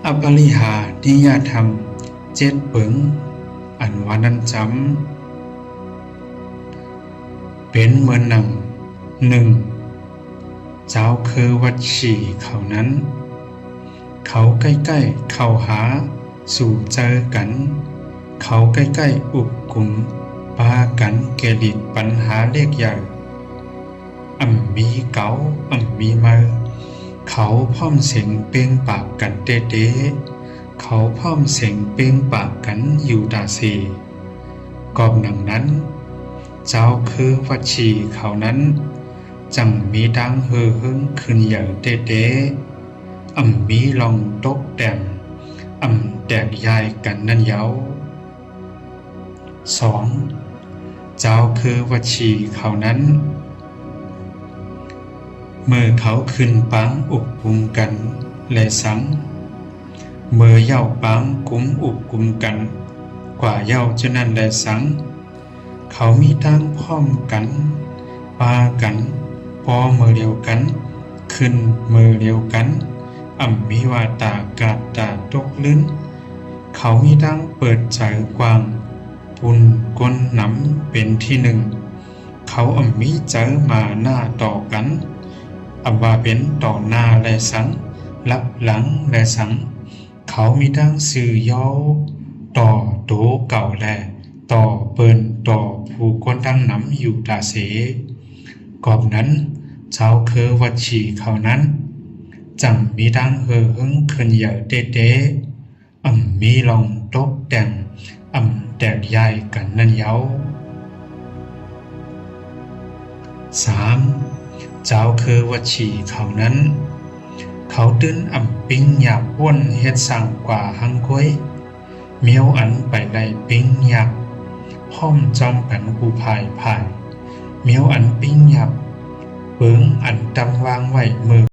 อปริหานิยธรรมเจ็ดเปิงอันวานันจำเป็นเหมือนหนังหนึ่งเจ้าคือวัดฉี่เขานั้นเขาใกล้ๆเข้าหาสู่เจอกันเขาใกล้ๆอุบกุมปากันเกลิดปัญหาเรียกใหญ่มีเก๋ามีมาเขาพร้อมเสียงเปล่งปากกันเด๊ะเขาพร้อมเสียงเปล่งปากกันอยู่ตาสีกอบหนังนั้นเจ้าคือวัดชีเขานั้นจังมีดังเฮ่อเฮิงขึ้นอย่างเด๊ะมีลองตกแต่งแตกยายกันนั่นเย้า2. เจ้าคือวัดชีเขานั้นเมื่อเขาขึ้นปังอุบกุมกันและสังเมื่อเย้าปังกุมอุบกุมกันกว่าเย้าจะนั่นและสังเขามีตั้งพร้อมกันปากันพอมือเดียวกันขึ้นมือเดียวกันมีวาตากาดตาตกลิ้นเขามีตั้งเปิดใจกว้างปุ่นก้นน้ำเป็นที่หนึ่งเขามีเจอมาหน้าต่อกันว่าเป็นต่อหน้าและสังลับหลังและสังเขามีทั้งสื่อย่อต่อโตเก่าและต่อเปิ้นต่อผู้คนทั้งน้ำอยู่ตาเสกอบนั้นเจ้าคือวัดชีเขานั้นจังมีทั้งเฮ่อเฮิงขึ้นใหญ่เด๊ะมีลองตกแต่งแตกยายกันนั่นเย้า 3. เจ้าคือวัดชีเขานั้นเขาตื้นปิ้งอยากว่นเฮ็ดสั่งกว่าหังก้อยเมียวอันไปไล่ปิ้งอยากห้อมจอมกันกูพายเมียวอันปิ้งอยากเปิงอันตำวางไว้มือ